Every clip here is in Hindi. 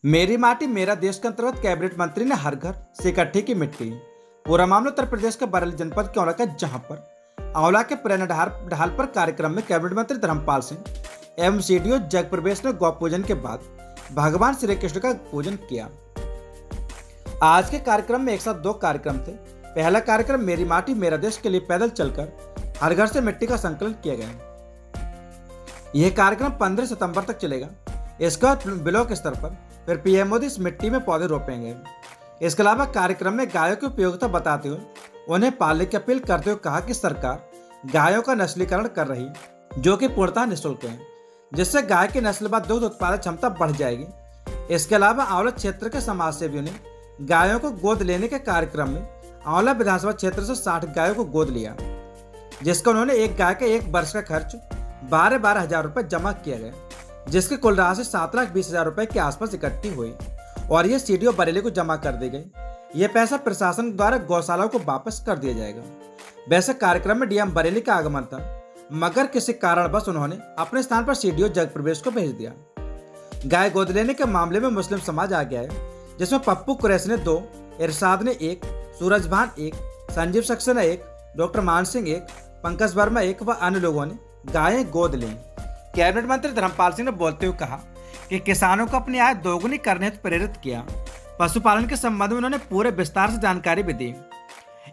मेरी माटी मेरा देश के अंतर्गत कैबिनेट मंत्री ने हर घर से इकट्ठी की मिट्टी। पूरा मामला उत्तर प्रदेश के बरेली जनपद के औला का, जहां पर औला के प्रेरणा ढाल पर कार्यक्रम में कैबिनेट मंत्री धर्मपाल सिंह एवं सीडीओ जगप्रवेश ने गौ पूजन के बाद भगवान श्री कृष्ण का पूजन किया। आज के कार्यक्रम में एक साथ दो कार्यक्रम थे। पहला कार्यक्रम मेरी माटी मेरा देश के लिए पैदल चलकर हर घर से मिट्टी का संकलन किया गया। यह कार्यक्रम 15 सितंबर तक चलेगा। इसके बाद ब्लॉक स्तर पर फिर पीएम मोदी इस मिट्टी में पौधे रोपेंगे। इसके अलावा कार्यक्रम में गायों की उपयोगिता बताते हुए उन्हें पालने की अपील करते हुए कहा कि सरकार गायों का नस्लीकरण कर रही है, जो कि पूर्णतः निःशुल्क है, जिससे गाय की नस्ल व दुग्ध उत्पादन क्षमता बढ़ जाएगी। इसके अलावा आंवला क्षेत्र के समाज सेवियों ने गायों को गोद लेने के कार्यक्रम में आंवला विधानसभा क्षेत्र से 60 गायों को गोद लिया, जिसका उन्होंने एक गाय के 1 वर्ष का खर्च 12 हजार रुपये जमा किया गया, जिसकी कुल राशि 7,20,000 रुपये के आसपास इकट्ठी हुई और यह सीडीओ बरेली को जमा कर दी गई। यह पैसा प्रशासन द्वारा गौशालाओं को वापस कर दिया जाएगा। वैसे कार्यक्रम में डीएम बरेली का आगमन था, मगर किसी कारणवश उन्होंने अपने स्थान पर सीडीओ जगप्रवेश को भेज दिया। गाय गोद लेने के मामले में मुस्लिम समाज आ गया है, जिसमें पप्पू कुरैशी ने 2, इरशाद ने 1, सूरज भान 1, संजीव सक्सेना 1, डॉक्टर मान सिंह 1, पंकज वर्मा 1 व अन्य लोगों ने गायें गोद ली। कैबिनेट मंत्री धर्मपाल सिंह ने बोलते हुए कहा कि किसानों को अपनी आय दोगुनी करने हेतु प्रेरित किया। पशुपालन के संबंध में उन्होंने पूरे विस्तार से जानकारी भी दी।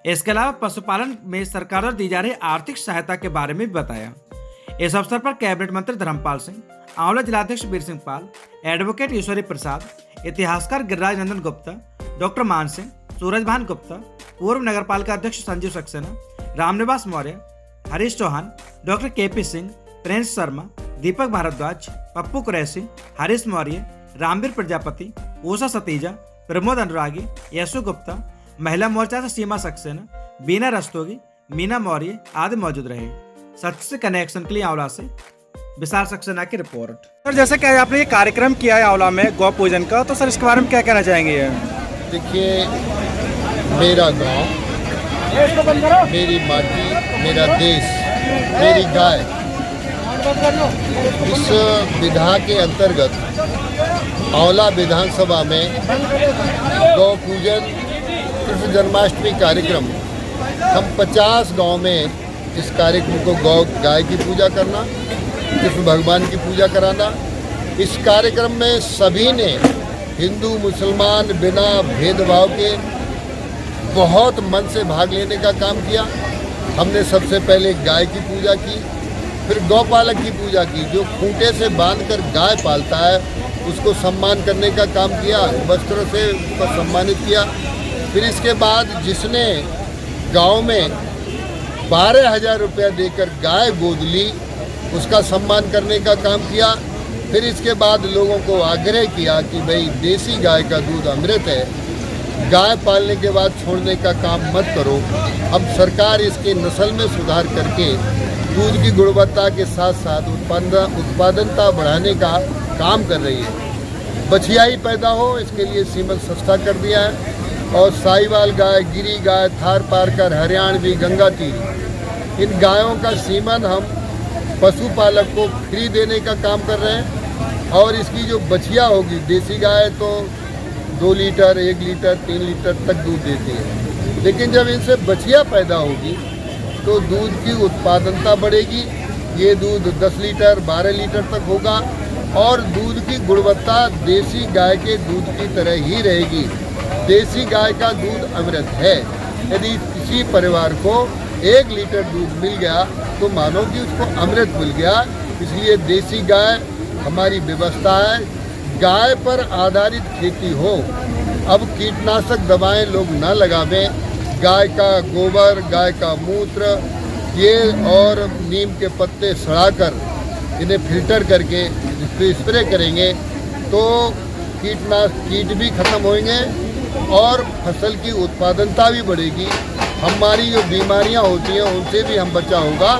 इसके अलावा पशुपालन में सरकार द्वारा दी जा रही आर्थिक सहायता के बारे में भी बताया। इस अवसर पर कैबिनेट मंत्री धर्मपाल सिंह, आंवला जिलाध्यक्ष वीर सिंह पाल, एडवोकेट ईश्वरी प्रसाद, इतिहासकार गिरिराज नंदन गुप्ता, डॉक्टर मान सिंह, सूरज भान गुप्ता, पूर्व नगरपालिका अध्यक्ष Sanjeev Saxena, Ramniwas Maurya, Harish Chauhan, doctor KP Singh, prince Sharma, Deepak Bhardwaj, Pappu Qureshi, Harish Maurya, Ramveer Prajapati, Usha Sateeja, Pramod Anuragi, Yashu Gupta, महिला मोर्चा से सीमा सक्सेना, बीना रस्तोगी, मीना मौर्य आदि मौजूद रहे। सच से कनेक्शन के लिए आंवला से विशाल सक्सेना की रिपोर्ट। सर, जैसे कि आपने ये कार्यक्रम किया है आंवला में गौ पूजन का, तो सर इसके बारे में क्या कहना चाहेंगे? देखिए, मेरा गांव, मेरी माटी, मेरा देश, मेरी गाय, इस विधा के अंतर्गत आंवला विधानसभा में गौ पूजन कृष्ण जन्माष्टमी कार्यक्रम, हम 50 गांव में इस कार्यक्रम को गाय की पूजा करना, कृष्ण भगवान की पूजा कराना। इस कार्यक्रम में सभी ने हिंदू मुसलमान बिना भेदभाव के बहुत मन से भाग लेने का काम किया। हमने सबसे पहले गाय की पूजा की, फिर गौपालक की पूजा की, जो खूंटे से बांधकर गाय पालता है उसको सम्मान करने का काम किया, वस्त्रों से उसको सम्मानित किया। फिर इसके बाद जिसने गांव में 12,000 रुपया देकर गाय गोद ली, उसका सम्मान करने का काम किया। फिर इसके बाद लोगों को आग्रह किया कि भाई देसी गाय का दूध अमृत है, गाय पालने के बाद छोड़ने का काम मत करो। अब सरकार इसके नस्ल में सुधार करके दूध की गुणवत्ता के साथ साथ उत्पादनता बढ़ाने का काम कर रही है। बछियाई पैदा हो, इसके लिए सीमन सस्ता कर दिया है और साहिवाल गाय, गिरी गाय, थार पारकर, हरियाणवी, गंगा तीरी, इन गायों का सीमन हम पशुपालक को फ्री देने का काम कर रहे हैं। और इसकी जो बछिया होगी, देसी गाय तो 2 लीटर, 1 लीटर, 3 लीटर तक दूध देती है, लेकिन जब इनसे बछिया पैदा होगी तो दूध की उत्पादनता बढ़ेगी। ये दूध 10 लीटर, 12 लीटर तक होगा और दूध की गुणवत्ता देसी गाय के दूध की तरह ही रहेगी। देसी गाय का दूध अमृत है। यदि किसी परिवार को 1 लीटर दूध मिल गया तो मानो कि उसको अमृत मिल गया। इसलिए देसी गाय हमारी व्यवस्था है। गाय पर आधारित खेती हो। अब कीटनाशक दवाएं लोग न लगावें। गाय का गोबर, गाय का मूत्र, ये और नीम के पत्ते सड़ाकर इन्हें फिल्टर करके इस पर स्प्रे करेंगे तो कीट भी खत्म होंगे और फसल की उत्पादनता भी बढ़ेगी। हमारी जो बीमारियां होती हैं उनसे भी हम बचा होगा।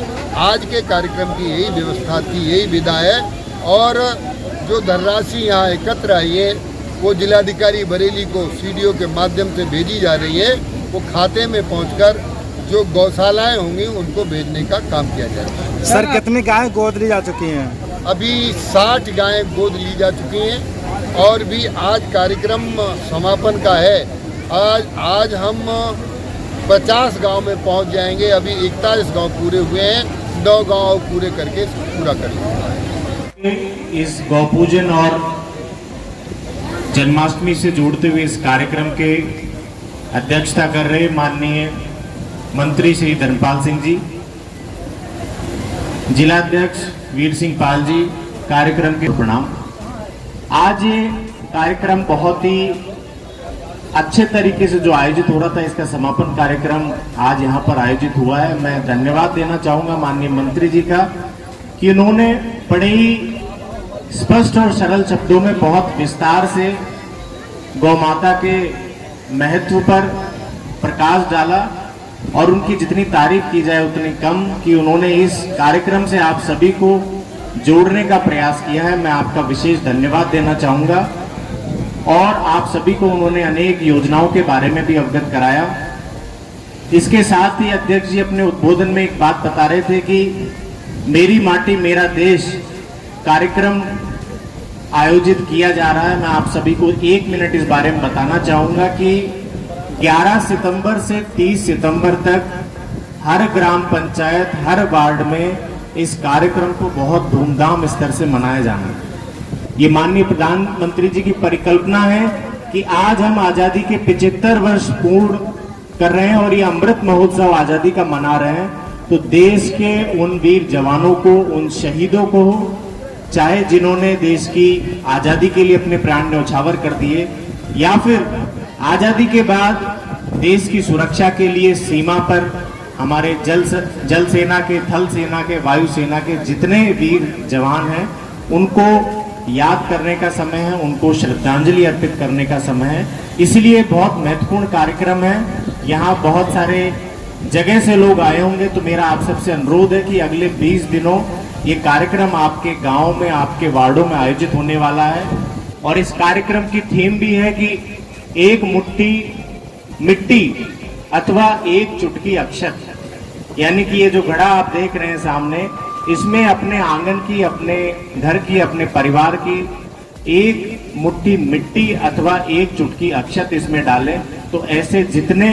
आज के कार्यक्रम की यही व्यवस्था थी, यही विधा है। और जो धनराशि यहाँ एकत्र आई है वो जिलाधिकारी बरेली को सीडीओ के माध्यम से भेजी जा रही है। वो खाते में पहुंचकर जो गौशालाएं होंगी उनको भेजने का काम किया जाएगा। सर, कितनी गायें गोद ली जा चुकी हैं? अभी 60 गायें गोद ली जा चुकी हैं और भी आज कार्यक्रम समापन का है। आज हम 50 गांव में पहुंच जाएंगे। अभी 41 गांव पूरे हुए हैं, 9 गांव पूरे करके पूरा कर लेंगे। इस गौ पूजन और जन्माष्टमी से जोड़ते हुए इस कार्यक्रम के अध्यक्षता कर रहे माननीय मंत्री श्री धर्मपाल सिंह जी, जिलाध्यक्ष वीर सिंह पाल जी, कार्यक्रम के प्रणाम। आज ये कार्यक्रम बहुत ही अच्छे तरीके से जो आयोजित हो रहा था, इसका समापन कार्यक्रम आज यहाँ पर आयोजित हुआ है। मैं धन्यवाद देना चाहूँगा माननीय मंत्री जी का कि उन्होंने बड़े ही स्पष्ट और सरल शब्दों में बहुत विस्तार से गौ माता के महत्व पर प्रकाश डाला और उनकी जितनी तारीफ की जाए उतनी कम, कि उन्होंने इस कार्यक्रम से आप सभी को जोड़ने का प्रयास किया है। मैं आपका विशेष धन्यवाद देना चाहूँगा। और आप सभी को उन्होंने अनेक योजनाओं के बारे में भी अवगत कराया। इसके साथ ही अध्यक्ष जी अपने उद्बोधन में एक बात बता रहे थे कि मेरी माटी मेरा देश कार्यक्रम आयोजित किया जा रहा है। मैं आप सभी को 1 मिनट इस बारे में बताना चाहूँगा कि 11 सितंबर से 30 सितंबर तक हर ग्राम पंचायत, हर वार्ड में इस कार्यक्रम को बहुत धूमधाम स्तर से मनाया जाना है। ये माननीय प्रधानमंत्री जी की परिकल्पना है कि आज हम आजादी के 75 वर्ष पूर्ण कर रहे हैं और ये अमृत महोत्सव आजादी का मना रहे हैं। तो देश के उन वीर जवानों को, उन शहीदों को, चाहे जिन्होंने देश की आजादी के लिए अपने प्राण न्यौछावर कर दिए, या फिर आजादी के बाद देश की सुरक्षा के लिए सीमा पर हमारे जल सेना के, थल सेना के, वायु सेना के जितने वीर जवान हैं, उनको याद करने का समय है, उनको श्रद्धांजलि अर्पित करने का समय है। इसलिए बहुत महत्वपूर्ण कार्यक्रम है। यहाँ बहुत सारे जगह से लोग आए होंगे, तो मेरा आप सबसे अनुरोध है कि अगले 20 दिनों ये कार्यक्रम आपके गांव में, आपके वार्डों में आयोजित होने वाला है। और इस कार्यक्रम की थीम भी है कि एक मुट्ठी मिट्टी अथवा एक चुटकी अक्षत, यानी कि ये जो घड़ा आप देख रहे हैं सामने, इसमें अपने आंगन की, अपने घर की, अपने परिवार की एक मुट्ठी मिट्टी अथवा एक चुटकी अक्षत इसमें डालें। तो ऐसे जितने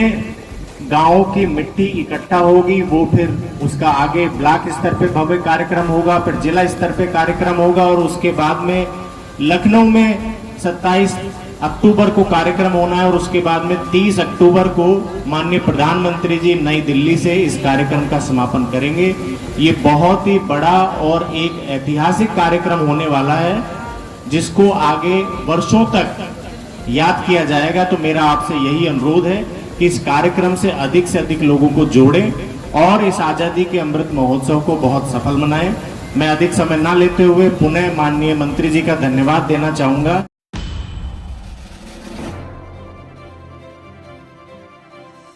गांवों की मिट्टी इकट्ठा होगी, वो फिर उसका आगे ब्लॉक स्तर पे भव्य कार्यक्रम होगा, फिर जिला स्तर पे कार्यक्रम होगा, और उसके बाद में लखनऊ में 27 अक्टूबर को कार्यक्रम होना है, और उसके बाद में 30 अक्टूबर को माननीय प्रधानमंत्री जी नई दिल्ली से इस कार्यक्रम का समापन करेंगे। ये बहुत ही बड़ा और एक ऐतिहासिक कार्यक्रम होने वाला है, जिसको आगे वर्षों तक याद किया जाएगा। तो मेरा आपसे यही अनुरोध है कि इस कार्यक्रम से अधिक लोगों को जोड़ें और इस आजादी के अमृत महोत्सव को बहुत सफल बनाएं। मैं अधिक समय ना लेते हुए पुनः माननीय मंत्री जी का धन्यवाद देना चाहूंगा।